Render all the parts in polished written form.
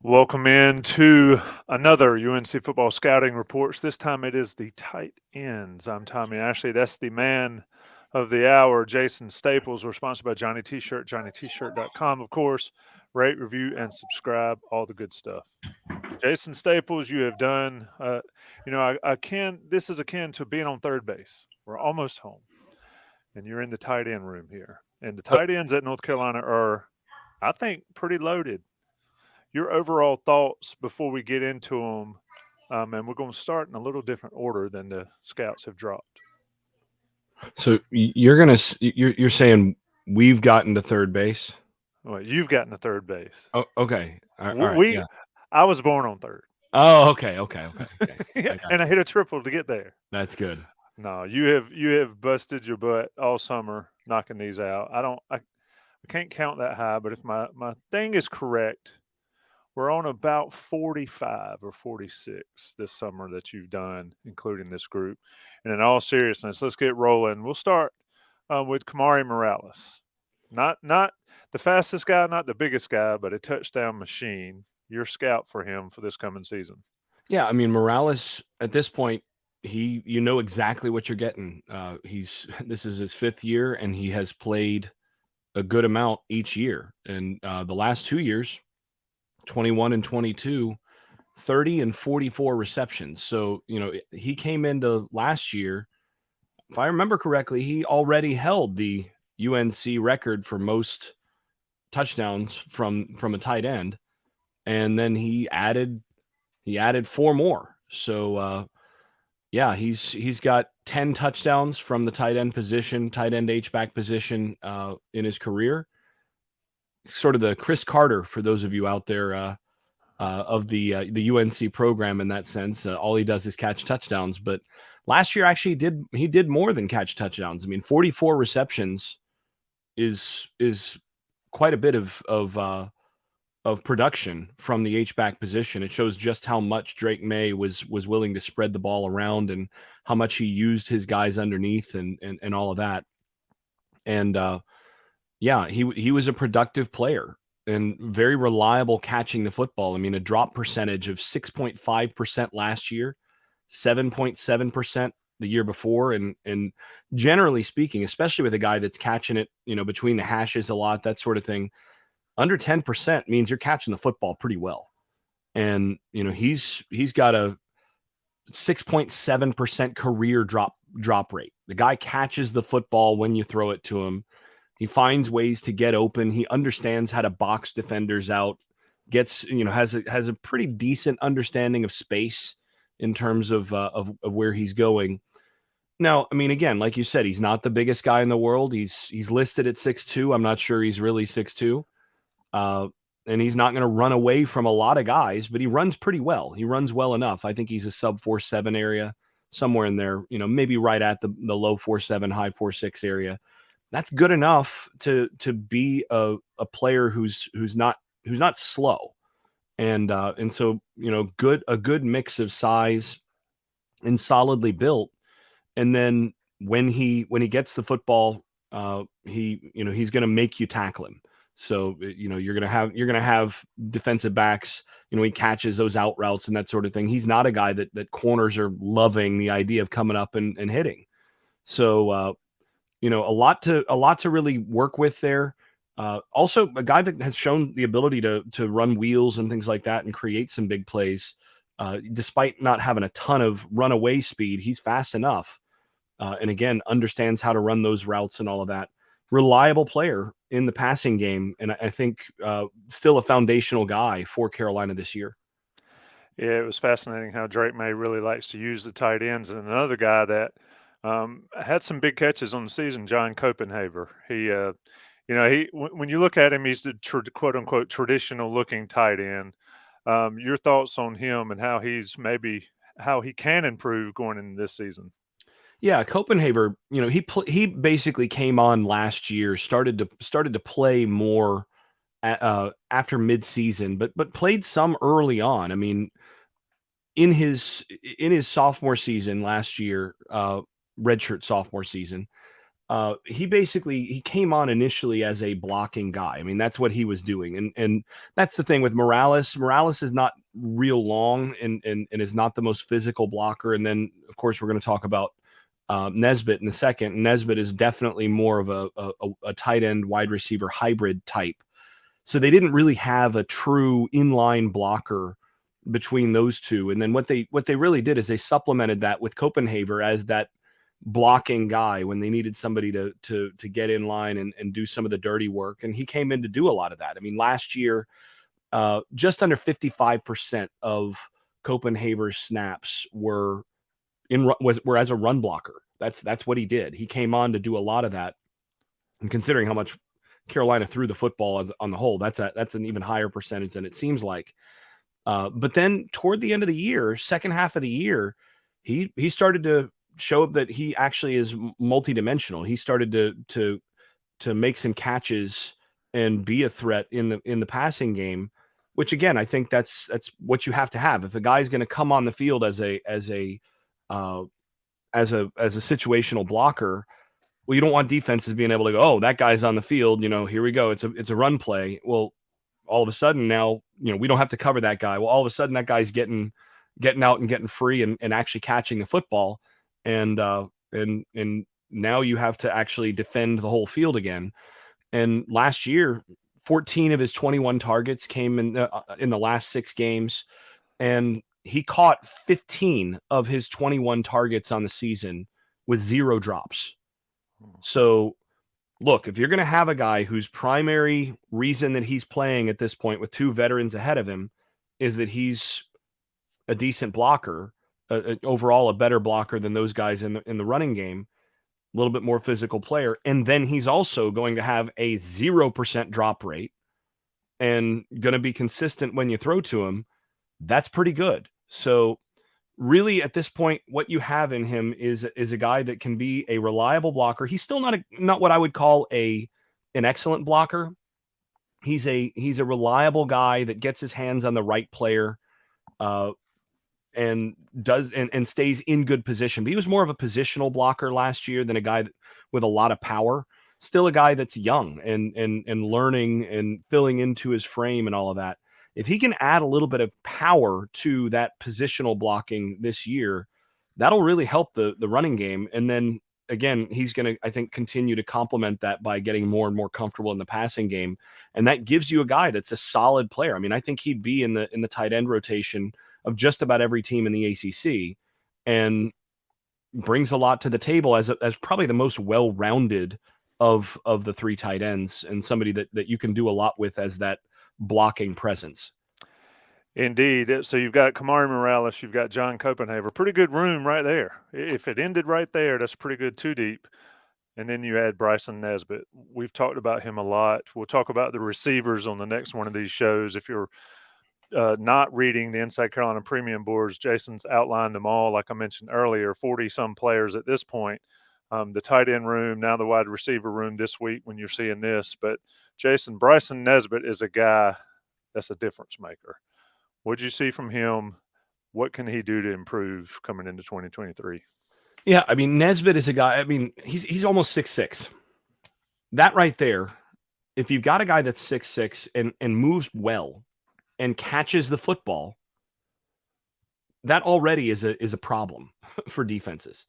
Welcome in to another UNC football scouting reports. This time it is the tight ends. I'm Tommy Ashley. That's the man of the hour, Jason Staples. We're sponsored by Johnny T-Shirt, johnnytshirt.com, of course. Rate, review, and subscribe, all the good stuff. Jason Staples, you have done, this is akin to being on third base. We're almost home, and you're in the tight end room here. And the tight ends at North Carolina are, I think, pretty loaded. Your overall thoughts before we get into them, and we're going to start in a little different order than the scouts have dropped. So you're saying we've gotten to third base? Well, you've gotten to third base. Oh, okay. All right. Yeah. I was born on third. Oh, okay. Yeah, and I hit a triple to get there. That's good. No, you have busted your butt all summer knocking these out. I can't count that high, but if my thing is correct, we're on about 45 or 46 this summer that you've done, including this group. And in all seriousness, let's get rolling. We'll start with Kamari Morales. Not the fastest guy, not the biggest guy, but a touchdown machine. Your scout for him for this coming season. Yeah, I mean Morales at this point, you know exactly what you're getting. This is his fifth year, and he has played a good amount each year. And the last 2 years, 21 and 22, 30 and 44 receptions. So, he came into last year, if I remember correctly, he already held the UNC record for most touchdowns from a tight end, and then he added 4 more. So yeah, he's got 10 touchdowns from the tight end position, tight end H-back position in his career. Sort of the Chris Carter for those of you out there of the UNC program in that sense. All he does is catch touchdowns, but last year actually he did more than catch touchdowns. I mean, 44 receptions is quite a bit of production from the H-back position. It shows just how much Drake May was willing to spread the ball around and how much he used his guys underneath and all of that. And yeah, he was a productive player and very reliable catching the football. I mean, a drop percentage of 6.5% last year, 7.7% the year before. And generally speaking, especially with a guy that's catching it, between the hashes a lot, that sort of thing, under 10% means you're catching the football pretty well. And, he's got a 6.7% career drop rate. The guy catches the football when you throw it to him. He finds ways to get open. He understands how to box defenders out, has a pretty decent understanding of space in terms of where he's going. Now, I mean, again, like you said, he's not the biggest guy in the world. He's listed at 6'2". I'm not sure he's really 6'2". And he's not going to run away from a lot of guys, but he runs pretty well. He runs well enough. I think he's a sub 4.7 area, somewhere in there, maybe right at the low 4.7, high 4.6 area. That's good enough to be a player who's not slow. And so, a good mix of size and solidly built. And then when he gets the football, he's going to make you tackle him. So, you're going to have defensive backs, he catches those out routes and that sort of thing. He's not a guy that corners are loving the idea of coming up and hitting. So, a lot to really work with there. Also a guy that has shown the ability to run wheels and things like that and create some big plays. Despite not having a ton of runaway speed, he's fast enough. And again, understands how to run those routes and all of that. Reliable player in the passing game. And I think still a foundational guy for Carolina this year. Yeah, it was fascinating how Drake May really likes to use the tight ends. And another guy that had some big catches on the season, John Copenhaver. When you look at him, he's the quote unquote traditional looking tight end. Your thoughts on him and how he can improve going into this season? Yeah, Copenhaver, he basically came on last year, started to play more after midseason, but played some early on. I mean, in his sophomore season last year, redshirt sophomore season, he came on initially as a blocking guy. I mean, that's what he was doing. And that's the thing with Morales. Morales is not real long and is not the most physical blocker. And then, of course, we're going to talk about Nesbitt in a second. Nesbitt is definitely more of a tight end wide receiver hybrid type. So they didn't really have a true inline blocker between those two. And then what they really did is they supplemented that with Copenhaver as that blocking guy when they needed somebody to get in line and do some of the dirty work. And he came in to do a lot of that. I mean, last year, just under 55% of Copenhaver's snaps were as a run blocker. That's what he did. He came on to do a lot of that. And considering how much Carolina threw the football on the whole, that's an even higher percentage than it seems like. But then toward the end of the year, second half of the year, he started to show that he actually is multidimensional. He started to make some catches and be a threat in the passing game, which again, I think that's what you have to have. If a guy's going to come on the field as a situational blocker, well, you don't want defenses being able to go, oh, that guy's on the field, here we go. It's a run play. Well, all of a sudden now, we don't have to cover that guy. Well, all of a sudden that guy's getting out and getting free and actually catching the football. And now you have to actually defend the whole field again. And last year, 14 of his 21 targets came in the last 6 games, and he caught 15 of his 21 targets on the season with 0 drops. So look, if you're going to have a guy whose primary reason that he's playing at this point with 2 veterans ahead of him is that he's a decent blocker, overall a better blocker than those guys in the running game, a little bit more physical player, and then he's also going to have a 0% drop rate and going to be consistent when you throw to him, that's pretty good. So really at this point, what you have in him is a guy that can be a reliable blocker. He's still not what I would call an excellent blocker. He's a reliable guy that gets his hands on the right player, and stays in good position. But he was more of a positional blocker last year than a guy with a lot of power. Still a guy that's young and learning and filling into his frame and all of that. If he can add a little bit of power to that positional blocking this year, that'll really help the running game. And then again, he's going to, I think, continue to complement that by getting more and more comfortable in the passing game. And that gives you a guy that's a solid player. I mean, I think he'd be in the tight end rotation of just about every team in the ACC, and brings a lot to the table as probably the most well-rounded of the 3 tight ends, and somebody that you can do a lot with as that blocking presence. Indeed. So you've got Kamari Morales, you've got John Copenhaver. Pretty good room right there. If it ended right there, that's pretty good 2 deep. And then you add Bryson Nesbitt. We've talked about him a lot. We'll talk about the receivers on the next one of these shows. If you're not reading the Inside Carolina premium boards, Jason's outlined them all. Like I mentioned earlier, 40-some players at this point. The tight end room, now the wide receiver room this week when you're seeing this. But Jason, Bryson Nesbitt is a guy that's a difference maker. What'd you see from him? What can he do to improve coming into 2023? Yeah, I mean, Nesbitt is a guy, I mean, he's almost 6'6". That right there, if you've got a guy that's 6'6" and moves well and catches the football, that already is a problem for defenses.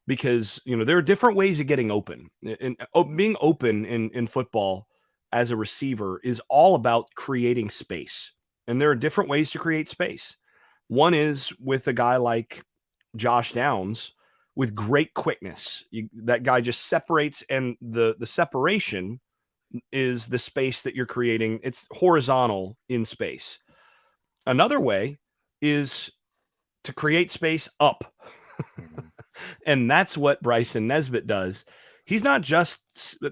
Because, there are different ways of getting open. And being open in football as a receiver is all about creating space. And there are different ways to create space. One is with a guy like Josh Downs with great quickness. That guy just separates, and the separation is the space that you're creating. It's horizontal in space. Another way is to create space up. And that's what Bryson Nesbitt does. He's not just,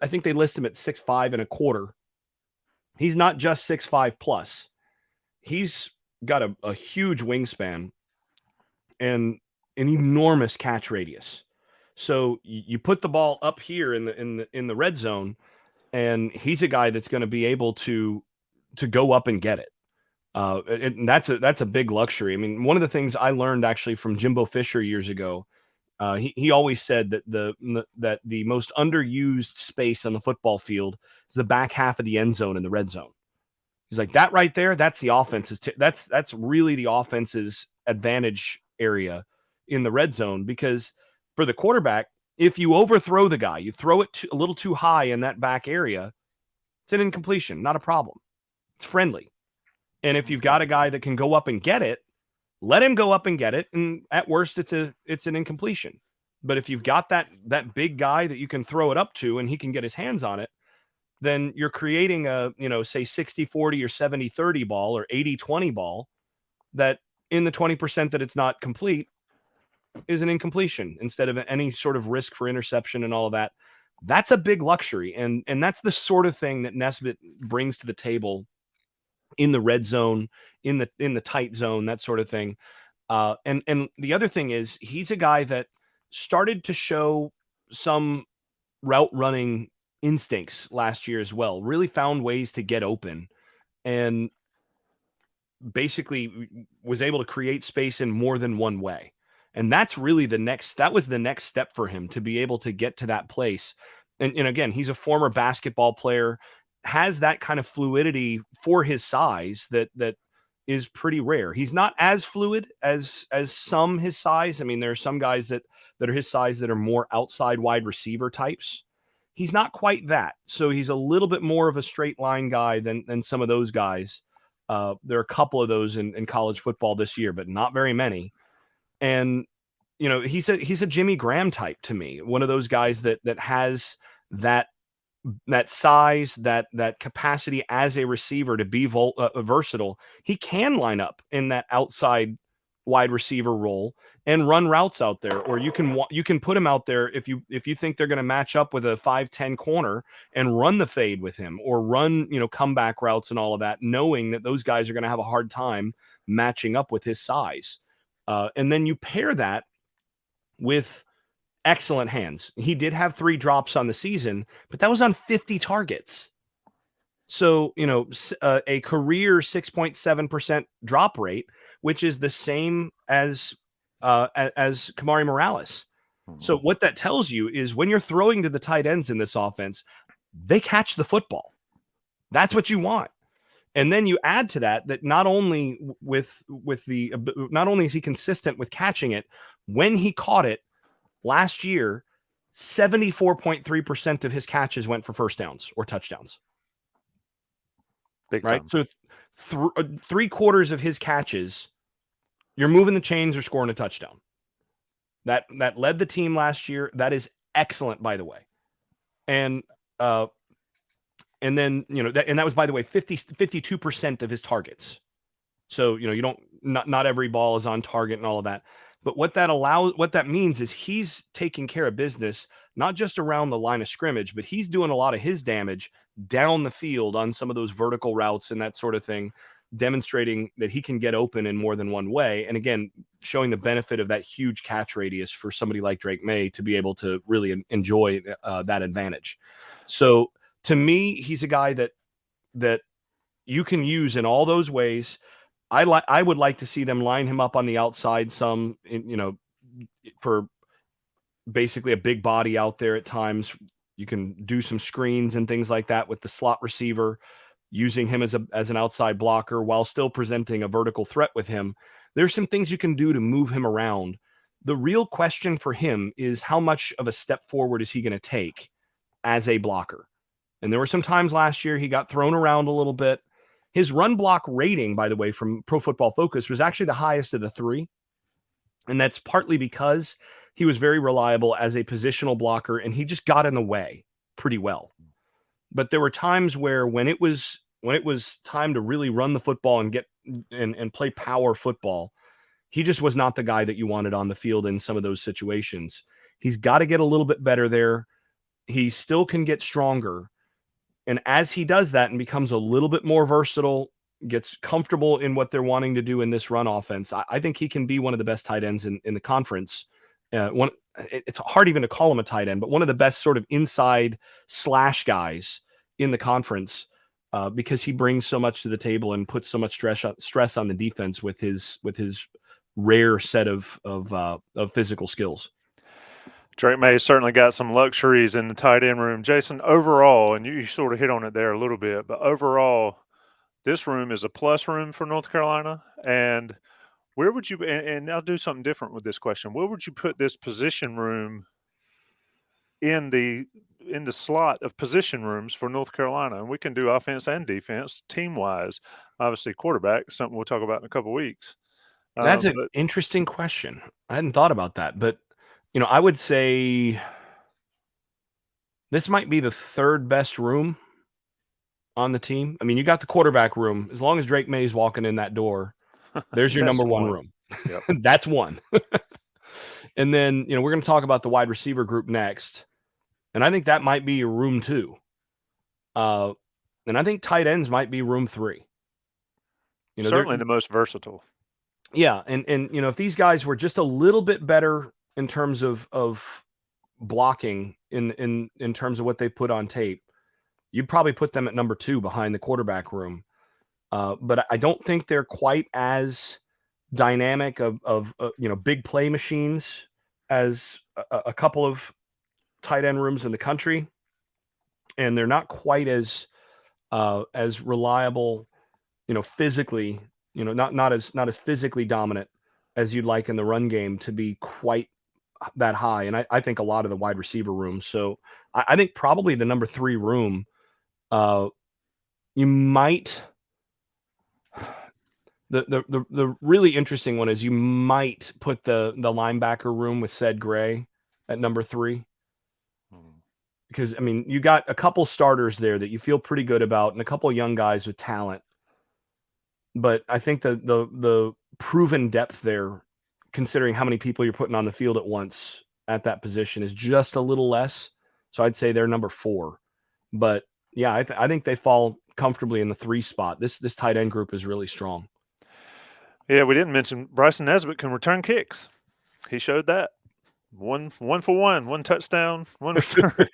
I think they list him at 6'5.25". He's not just 6'5 plus. He's got a huge wingspan and an enormous catch radius. So you put the ball up here in the red zone, and he's a guy that's going to be able to go up and get it. And that's a big luxury. I mean, one of the things I learned actually from Jimbo Fisher years ago He always said that the most underused space on the football field is the back half of the end zone in the red zone. He's like, that right there, that's the offense's that's really the offense's advantage area in the red zone, because for the quarterback, if you overthrow the guy, you throw it a little too high in that back area, it's an incompletion, not a problem. It's friendly. And if you've got a guy that can go up and get it, let him go up and get it, and at worst, it's an incompletion. But if you've got that big guy that you can throw it up to and he can get his hands on it, then you're creating a, say 60-40 or 70-30 ball or 80-20 ball that in the 20% that it's not complete is an incompletion instead of any sort of risk for interception and all of that. That's a big luxury. And that's the sort of thing that Nesbitt brings to the table in the red zone, in the tight zone, that sort of thing. And the other thing is, he's a guy that started to show some route running instincts last year as well, really found ways to get open and basically was able to create space in more than one way. And that's really that was the next step for him, to be able to get to that place. And again, he's a former basketball player, has that kind of fluidity for his size that is pretty rare. He's not as fluid as some his size. I mean, there are some guys that are his size that are more outside wide receiver types. He's not quite that. So he's a little bit more of a straight line guy than some of those guys. There are a couple of those in college football this year, but not very many. And, he's a Jimmy Graham type to me, one of those guys that has that size, that capacity as a receiver to be versatile. He can line up in that outside wide receiver role and run routes out there, or you can put him out there if you think they're going to match up with a 5-10 corner and run the fade with him, or run comeback routes and all of that, knowing that those guys are going to have a hard time matching up with his size. And then you pair that with excellent hands. He did have 3 drops on the season, but that was on 50 targets. So, a career 6.7% drop rate, which is the same as Kamari Morales. So what that tells you is, when you're throwing to the tight ends in this offense, they catch the football. That's what you want. And then you add to that not only not only is he consistent with catching it, when he caught it last year, 74.3% of his catches went for first downs or touchdowns. Big right? time. So 3/4 of his catches, you're moving the chains or scoring a touchdown. That led the team last year. That is excellent, by the way. And then, that was, by the way, 52% of his targets. So, not every ball is on target and all of that. But what that means is he's taking care of business, not just around the line of scrimmage, but he's doing a lot of his damage down the field on some of those vertical routes and that sort of thing, demonstrating that he can get open in more than one way. And again, showing the benefit of that huge catch radius for somebody like Drake May to be able to really enjoy that advantage. So to me, he's a guy that you can use in all those ways. I would like to see them line him up on the outside some, for basically a big body out there at times. You can do some screens and things like that with the slot receiver, using him as an outside blocker while still presenting a vertical threat with him. There's some things you can do to move him around. The real question for him is, how much of a step forward is he going to take as a blocker? And there were some times last year he got thrown around a little bit. His run block rating, by the way, from Pro Football Focus, was actually the highest of the 3. And that's partly because he was very reliable as a positional blocker, and he just got in the way pretty well. But there were times where when it was time to really run the football and get and play power football, he just was not the guy that you wanted on the field in some of those situations. He's got to get a little bit better there. He still can get stronger. And as he does that and becomes a little bit more versatile, gets comfortable in what they're wanting to do in this run offense, I think he can be one of the best tight ends in the conference. It's hard even to call him a tight end, but one of the best sort of inside slash guys in the conference, because he brings so much to the table and puts so much stress on the defense with his rare set of physical skills. Drake May certainly got some luxuries in the tight end room. Jason, overall, and you sort of hit on it there a little bit, but overall, this room is a plus room for North Carolina. And where would you, and I'll do something different with this question. Where would you put this position room in the slot of position rooms for North Carolina? And we can do offense and defense team wise. Obviously, quarterback, something we'll talk about in a couple of weeks. That's an But interesting question. I hadn't thought about that, but I would say this might be the third best room on the team. I mean, you got the quarterback room. As long as Drake May's walking in that door, there's your that's number one one. room. Yep. That's one. And then, we're going to talk about the wide receiver group next. And I think that might be your room 2. And I think tight ends might be room 3. Certainly the most versatile. Yeah, and if these guys were just a little bit better in terms of blocking in terms of what they put on tape, you'd probably put them at number 2 behind the quarterback room. But I don't think they're quite as dynamic of big play machines as a couple of tight end rooms in the country, and they're not quite as reliable, physically, not as physically dominant as you'd like in the run game to be quite that high. And I think a lot of the wide receiver rooms. So I think probably the number 3 room, you might. The really interesting one is you might put the linebacker room with Ced Gray at number 3. Because, I mean, you got a couple starters there that you feel pretty good about and a couple young guys with talent. But I think the proven depth there, considering how many people you're putting on the field at once at that position, is just a little less. So I'd say they're number 4. But, yeah, I think they fall comfortably in the 3 spot. This tight end group is really strong. Yeah, we didn't mention Bryson Nesbitt can return kicks. He showed that. One for one touchdown, one return.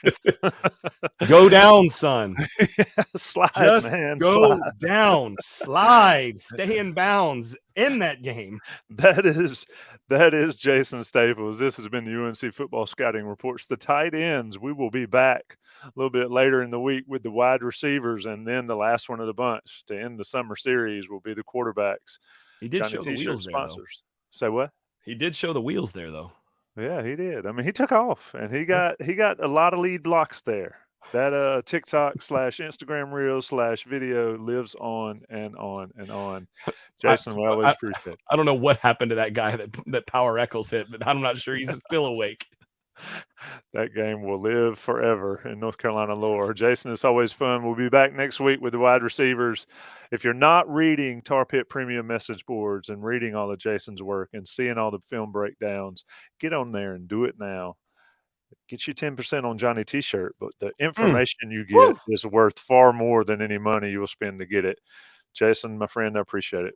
Go down, son. Yeah, slide, Just man. go Slide. down, slide, stay in bounds in that game. That is Jason Staples. This has been the UNC Football Scouting Reports. The tight ends, we will be back a little bit later in the week with the wide receivers, and then the last one of the bunch to end the summer series will be the quarterbacks. He did Johnny show the T-shirt wheels there, sponsors. Say what? He did show the wheels there, though. Yeah, he did. I mean, he took off, and he got a lot of lead blocks there. That TikTok / Instagram Reels / video lives on and on and on. Jason, we always appreciate it. I don't know what happened to that guy that Power Eccles hit, but I'm not sure he's still awake. That game will live forever in North Carolina lore. Jason, it's always fun. We'll be back next week with the wide receivers. If you're not reading Tar Pit Premium message boards and reading all of Jason's work and seeing all the film breakdowns, get on there and do it now. Get you 10% on Johnny T-shirt, but the information you get is worth far more than any money you will spend to get it. Jason, my friend, I appreciate it.